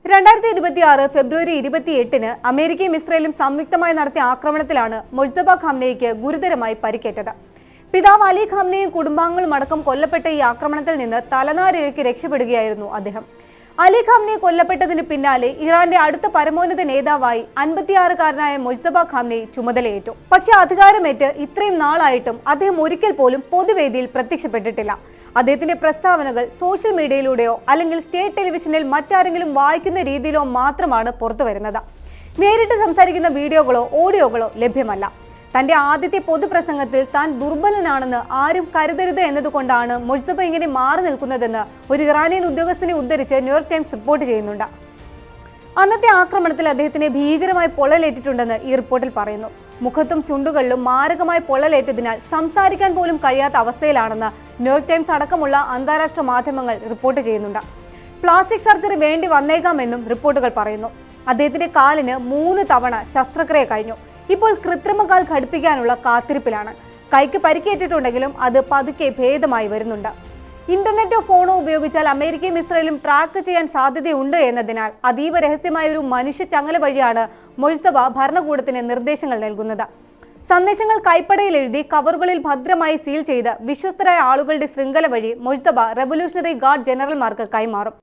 2026 ഫെബ്രുവരി 28-ന് അമേരിക്കയും ഇസ്രയേലും സംയുക്തമായി നടത്തിയ ആക്രമണത്തിലാണ് മുജ്തബ ഖാംനെയ്ക്ക് ഗുരുതരമായി പരിക്കേറ്റത്. പിതാവ് അലി ഖാംനെയും കുടുംബാംഗങ്ങളും അടക്കം കൊല്ലപ്പെട്ട ഈ ആക്രമണത്തിൽ നിന്ന് തലനാരിഴയ്ക്ക് രക്ഷപ്പെടുകയായിരുന്നു അദ്ദേഹം. അലി ഖാംനെ കൊല്ലപ്പെട്ടതിന് പിന്നാലെ ഇറാന്റെ അടുത്ത പരമോന്നത നേതാവായി 56-കാരനായ മുജ്തബ ഖാംനെ ചുമതലയേറ്റു. പക്ഷേ അധികാരമേറ്റ് ഇത്രയും നാളായിട്ടും അദ്ദേഹം ഒരിക്കൽ പോലും പൊതുവേദിയിൽ പ്രത്യക്ഷപ്പെട്ടിട്ടില്ല. അദ്ദേഹത്തിന്റെ പ്രസ്താവനകൾ സോഷ്യൽ മീഡിയയിലൂടെയോ അല്ലെങ്കിൽ സ്റ്റേറ്റ് ടെലിവിഷനിൽ മറ്റാരെങ്കിലും വായിക്കുന്ന രീതിയിലോ മാത്രമാണ് പുറത്തുവരുന്നത്. നേരിട്ട് സംസാരിക്കുന്ന വീഡിയോകളോ ഓഡിയോകളോ ലഭ്യമല്ല. തന്റെ ആദ്യത്തെ പൊതുപ്രസംഗത്തിൽ താൻ ദുർബലനാണെന്ന് ആരും കരുതരുത് എന്നതുകൊണ്ടാണ് മുജ്തബ ഇങ്ങനെ മാറി നിൽക്കുന്നതെന്ന് ഒരു ഇറാനിയൻ ഉദ്യോഗസ്ഥനെ ഉദ്ധരിച്ച് ന്യൂയോർക്ക് ടൈംസ് റിപ്പോർട്ട് ചെയ്യുന്നുണ്ട്. അന്നത്തെ ആക്രമണത്തിൽ അദ്ദേഹത്തിന് ഭീകരമായി പൊള്ളലേറ്റിട്ടുണ്ടെന്ന് ഈ റിപ്പോർട്ടിൽ പറയുന്നു. മുഖത്തും ചുണ്ടുകളിലും മാരകമായി പൊള്ളലേറ്റതിനാൽ സംസാരിക്കാൻ പോലും കഴിയാത്ത അവസ്ഥയിലാണെന്ന് ന്യൂയോർക്ക് ടൈംസ് അടക്കമുള്ള അന്താരാഷ്ട്ര മാധ്യമങ്ങൾ റിപ്പോർട്ട് ചെയ്യുന്നുണ്ട്. പ്ലാസ്റ്റിക് സർജറി വേണ്ടി വന്നേക്കാമെന്നും റിപ്പോർട്ടുകൾ പറയുന്നു. അദ്ദേഹത്തിന്റെ കാലിന് 3 തവണ ശസ്ത്രക്രിയ കഴിഞ്ഞു. ഇപ്പോൾ കൃത്രിമകാൽ ഘടിപ്പിക്കാനുള്ള കാത്തിരിപ്പിലാണ്. കൈക്ക് പരിക്കേറ്റിട്ടുണ്ടെങ്കിലും അത് പതുക്കെ ഭേദമായി വരുന്നുണ്ട്. ഇന്റർനെറ്റോ ഫോണോ ഉപയോഗിച്ചാൽ അമേരിക്കയും ഇസ്രയേലും ട്രാക്ക് ചെയ്യാൻ സാധ്യതയുണ്ട് എന്നതിനാൽ അതീവ രഹസ്യമായ ഒരു മനുഷ്യ ചങ്ങല വഴിയാണ് മുജ്തബ ഭരണകൂടത്തിന് നിർദ്ദേശങ്ങൾ നൽകുന്നത്. സന്ദേശങ്ങൾ കൈപ്പടയിൽ എഴുതി കവറുകളിൽ ഭദ്രമായി സീൽ ചെയ്ത് വിശ്വസ്തരായ ആളുകളുടെ ശൃംഖല വഴി മുജ്തബ റവല്യൂഷണറി ഗാർഡ് ജനറൽമാർക്ക് കൈമാറും.